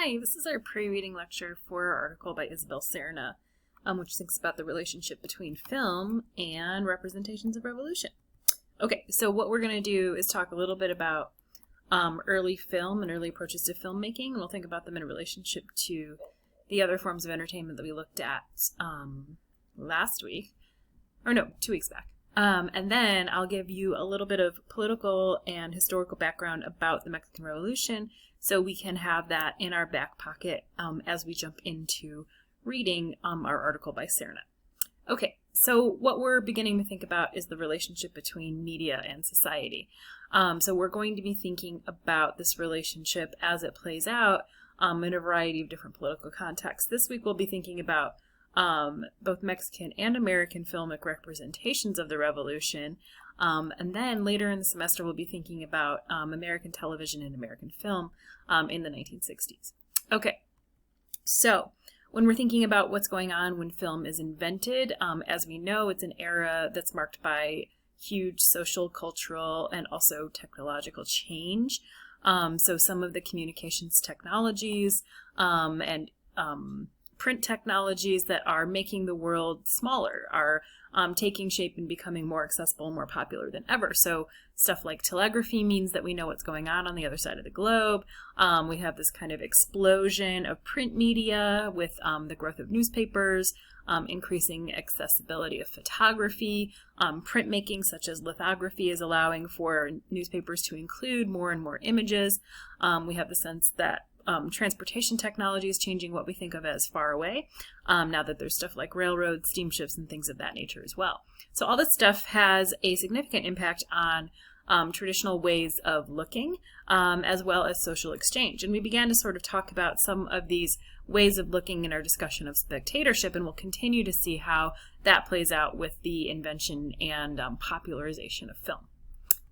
Hi, this is our pre-reading lecture for our article by Isabel Serna, which thinks about the relationship between film and representations of revolution. Okay, so what we're going to do is talk a little bit about early film and early approaches to filmmaking, and we'll think about them in relationship to the other forms of entertainment that we looked at last week, or no, 2 weeks back. And then I'll give you a little bit of political and historical background about the Mexican Revolution so we can have that in our back pocket as we jump into reading our article by Serna. Okay, so what we're beginning to think about is the relationship between media and society. So we're going to be thinking about this relationship as it plays out in a variety of different political contexts. This week we'll be thinking about both Mexican and American filmic representations of the revolution. And then later in the semester, we'll be thinking about American television and American film in the 1960s. Okay, so when we're thinking about what's going on when film is invented, as we know, it's an era that's marked by huge social, cultural, and also technological change. So some of the communications technologies and print technologies that are making the world smaller are taking shape and becoming more accessible and more popular than ever. So stuff like telegraphy means that we know what's going on the other side of the globe. We have this kind of explosion of print media with the growth of newspapers, increasing accessibility of photography. Printmaking, such as lithography, is allowing for newspapers to include more and more images. We have the sense that transportation technology is changing what we think of as far away, now that there's stuff like railroads, steamships, and things of that nature as well. So all this stuff has a significant impact on traditional ways of looking, as well as social exchange. And we began to sort of talk about some of these ways of looking in our discussion of spectatorship, and we'll continue to see how that plays out with the invention and popularization of film.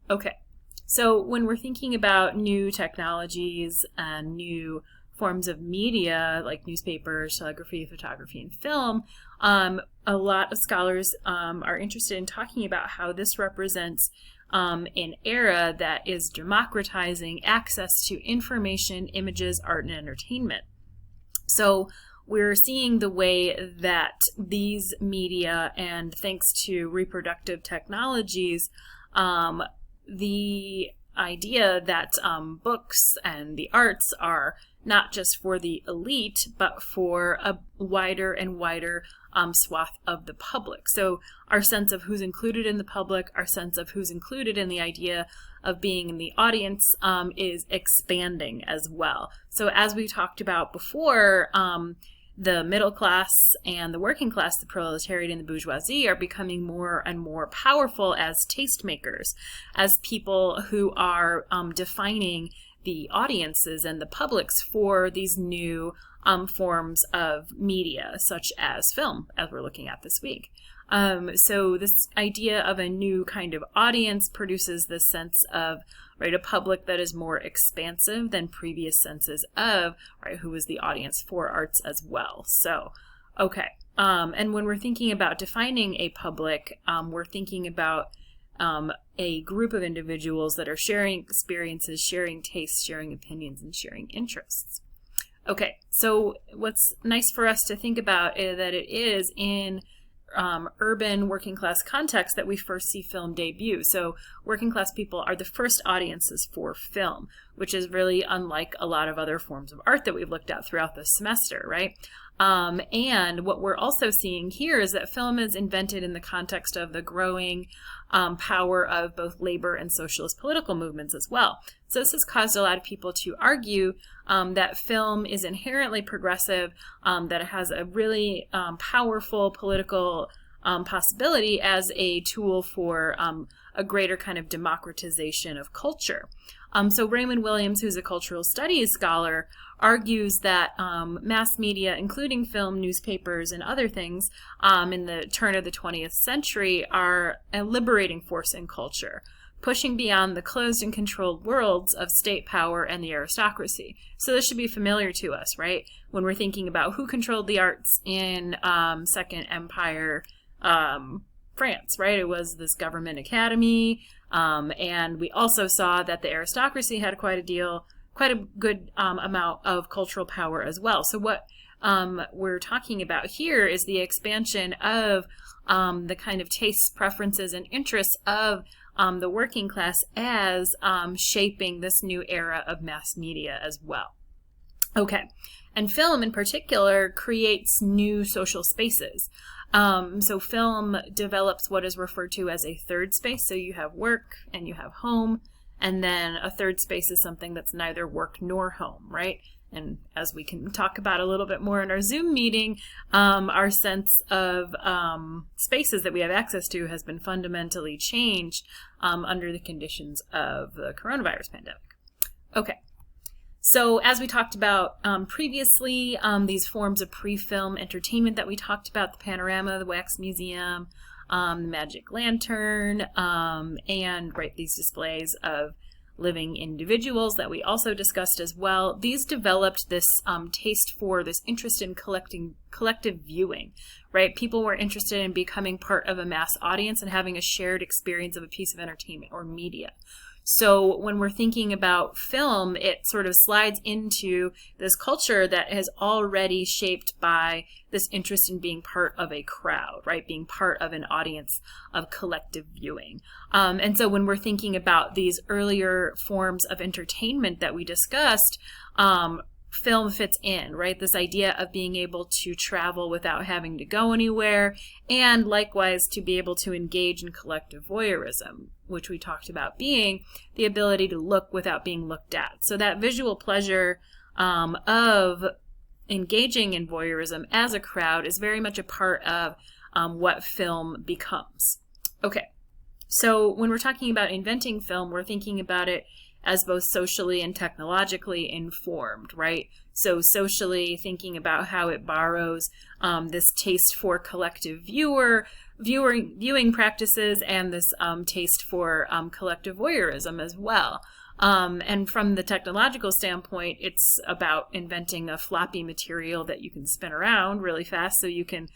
Okay. So when we're thinking about new technologies and new forms of media like newspapers, telegraphy, photography, and film, a lot of scholars are interested in talking about how this represents an era that is democratizing access to information, images, art, and entertainment. So we're seeing the way that these media, and thanks to reproductive technologies, the idea that books and the arts are not just for the elite, but for a wider and wider swath of the public. So our sense of who's included in the public, our sense of who's included in the idea of being in the audience is expanding as well. So as we talked about before, the middle class and the working class, the proletariat and the bourgeoisie, are becoming more and more powerful as tastemakers, as people who are defining the audiences and the publics for these new forms of media, such as film, as we're looking at this week. So this idea of a new kind of audience produces this sense of a public that is more expansive than previous senses of who is the audience for arts as well. So, okay. And when we're thinking about defining a public, we're thinking about a group of individuals that are sharing experiences, sharing tastes, sharing opinions, and sharing interests. Okay, so what's nice for us to think about is that it is in urban working class context that we first see film debut. So working class people are the first audiences for film, which is really unlike a lot of other forms of art that we've looked at throughout the semester, right? And what we're also seeing here is that film is invented in the context of the growing power of both labor and socialist political movements as well. So this has caused a lot of people to argue that film is inherently progressive, that it has a really powerful political possibility as a tool for a greater kind of democratization of culture. So Raymond Williams, who's a cultural studies scholar, argues that mass media, including film, newspapers, and other things in the turn of the 20th century, are a liberating force in culture, pushing beyond the closed and controlled worlds of state power and the aristocracy. So this should be familiar to us, right? When we're thinking about who controlled the arts in Second Empire France, right? It was this government academy, and we also saw that the aristocracy had quite a deal quite a good amount of cultural power as well. So what we're talking about here is the expansion of the kind of tastes, preferences, and interests of the working class as shaping this new era of mass media as well. Okay, and film in particular creates new social spaces. So film develops what is referred to as a third space. So you have work and you have home, and then a third space is something that's neither work nor home, right? And as we can talk about a little bit more in our Zoom meeting, our sense of spaces that we have access to has been fundamentally changed under the conditions of the coronavirus pandemic. Okay. So as we talked about previously, these forms of pre-film entertainment that we talked about, the panorama, the wax museum, the magic lantern, and these displays of living individuals that we also discussed as well, these developed this taste for, this interest in collective viewing, right? People were interested in becoming part of a mass audience and having a shared experience of a piece of entertainment or media. So when we're thinking about film, it sort of slides into this culture that is already shaped by this interest in being part of a crowd, right? Being part of an audience of collective viewing. And so when we're thinking about these earlier forms of entertainment that we discussed, film fits in, right? This idea of being able to travel without having to go anywhere, and likewise to be able to engage in collective voyeurism, which we talked about being the ability to look without being looked at. So that visual pleasure of engaging in voyeurism as a crowd is very much a part of what film becomes. Okay, so when we're talking about inventing film, we're thinking about it as both socially and technologically informed, right? So socially, thinking about how it borrows this taste for collective viewing practices and this taste for collective voyeurism as well. And from the technological standpoint, it's about inventing a floppy material that you can spin around really fast so you can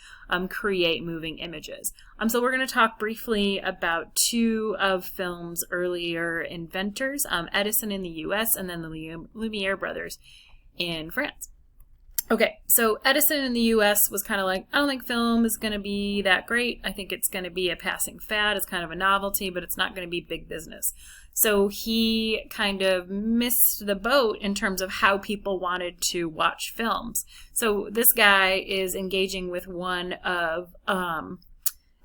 create moving images. So we're going to talk briefly about two of film's earlier inventors, Edison in the US and then the Lumire brothers in France. Okay, so Edison in the US was kind of like, I don't think film is going to be that great. I think it's going to be a passing fad. It's kind of a novelty, but it's not going to be big business. So he kind of missed the boat in terms of how people wanted to watch films. So this guy is engaging with one of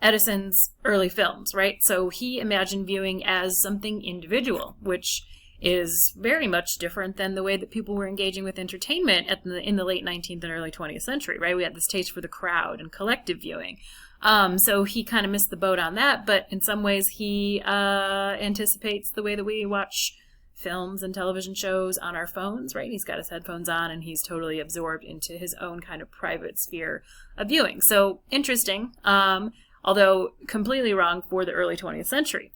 Edison's early films, right? So he imagined viewing as something individual, which is very much different than the way that people were engaging with entertainment in the late 19th and early 20th century, right? We had this taste for the crowd and collective viewing. So he kind of missed the boat on that, but in some ways he anticipates the way that we watch films and television shows on our phones, right? He's got his headphones on and he's totally absorbed into his own kind of private sphere of viewing. So interesting, although completely wrong for the early 20th century.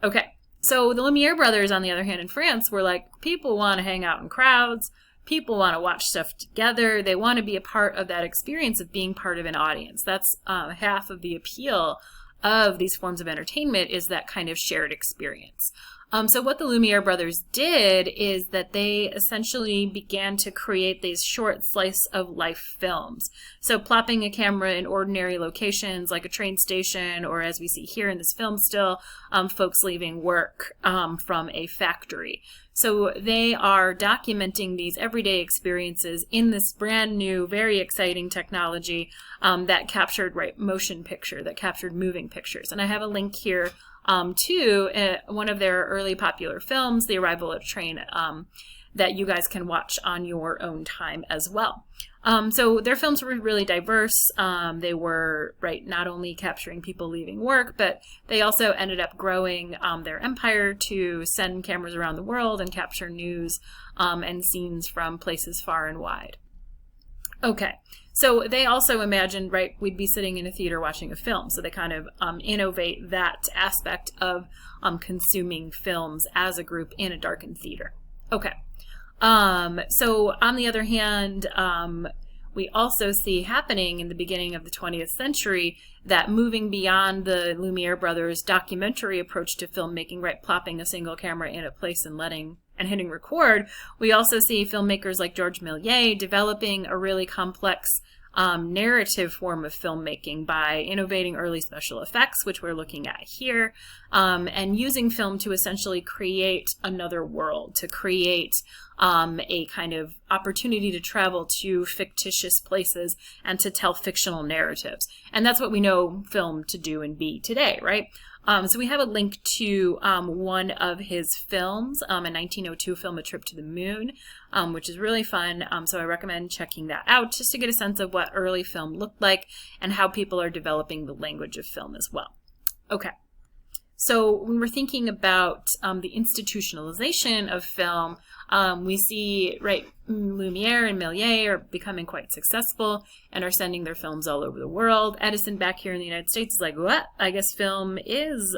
Okay. So the Lumire brothers, on the other hand, in France, were like, people want to hang out in crowds. People want to watch stuff together. They want to be a part of that experience of being part of an audience. That's half of the appeal of these forms of entertainment, is that kind of shared experience. So what the Lumire brothers did is that they essentially began to create these short slice of life films. So plopping a camera in ordinary locations like a train station, or as we see here in this film still, folks leaving work from a factory. So they are documenting these everyday experiences in this brand new, very exciting technology that captured motion picture, that captured moving pictures. And I have a link here to one of their early popular films, The Arrival of a Train, that you guys can watch on your own time as well. So their films were really diverse. They were not only capturing people leaving work, but they also ended up growing their empire to send cameras around the world and capture news and scenes from places far and wide. Okay, so they also imagined, we'd be sitting in a theater watching a film. So they kind of innovate that aspect of consuming films as a group in a darkened theater. Okay, so on the other hand, we also see happening in the beginning of the 20th century that moving beyond the Lumire brothers' documentary approach to filmmaking, plopping a single camera in a place and letting and hitting record, we also see filmmakers like Georges Méliès developing a really complex narrative form of filmmaking by innovating early special effects, which we're looking at here, and using film to essentially create another world, to create a kind of opportunity to travel to fictitious places and to tell fictional narratives. And that's what we know film to do and be today, right? So we have a link to one of his films, a 1902 film, A Trip to the Moon, which is really fun. So I recommend checking that out just to get a sense of what early film looked like and how people are developing the language of film as well. Okay. So when we're thinking about the institutionalization of film, we see, right, Lumire and Méliès are becoming quite successful and are sending their films all over the world. Edison back here in the United States is like, what? I guess film is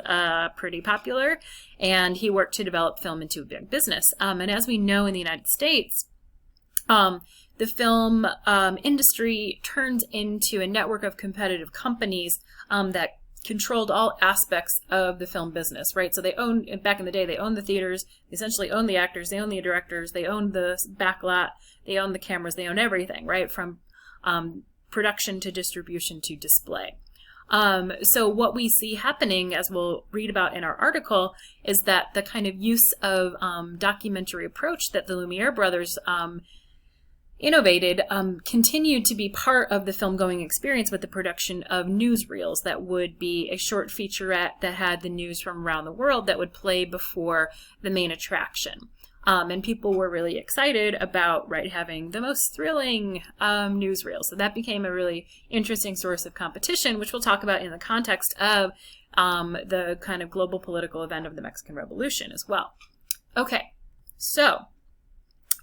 pretty popular. And he worked to develop film into a big business. And as we know in the United States, the film industry turned into a network of competitive companies that controlled all aspects of the film business, right? So they owned, back in the day, they owned the theaters, they essentially owned the actors, they owned the directors, they owned the backlot, they owned the cameras, they owned everything, right? From production to distribution to display. So what we see happening, as we'll read about in our article, is that the kind of use of documentary approach that the Lumire brothers innovated continued to be part of the film-going experience with the production of newsreels that would be a short featurette that had the news from around the world that would play before the main attraction. And people were really excited about, right, having the most thrilling newsreel. So that became a really interesting source of competition, which we'll talk about in the context of the kind of global political event of the Mexican Revolution as well. Okay, so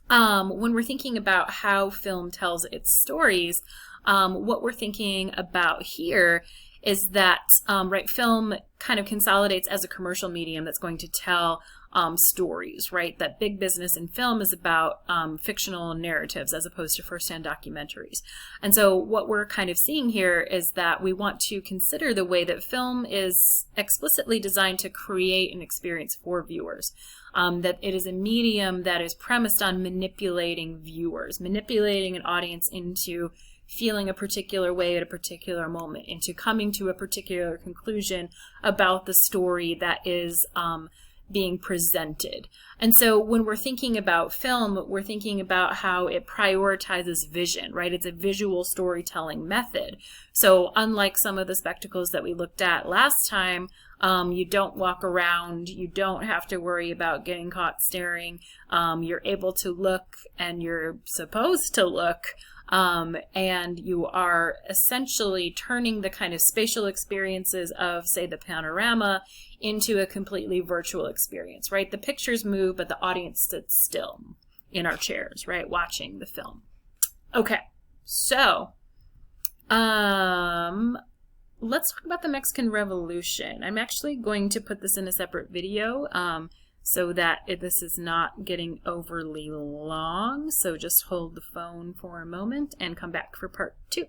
when we're thinking about how film tells its stories, what we're thinking about here is that, right, film kind of consolidates as a commercial medium that's going to tell stories, right? That big business in film is about fictional narratives as opposed to first-hand documentaries. And so what we're kind of seeing here is that we want to consider the way that film is explicitly designed to create an experience for viewers. That it is a medium that is premised on manipulating viewers, manipulating an audience into feeling a particular way at a particular moment, into coming to a particular conclusion about the story that is being presented. And so when we're thinking about film, we're thinking about how it prioritizes vision, right? It's a visual storytelling method. So unlike some of the spectacles that we looked at last time, you don't walk around, you don't have to worry about getting caught staring. You're able to look, and you're supposed to look, and you are essentially turning the kind of spatial experiences of, say, the panorama into a completely virtual experience, right? The pictures move, but the audience sits still in our chairs, right, watching the film. Okay, so let's talk about the Mexican Revolution. I'm actually going to put this in a separate video so that this is not getting overly long. So just hold the phone for a moment and come back for part 2.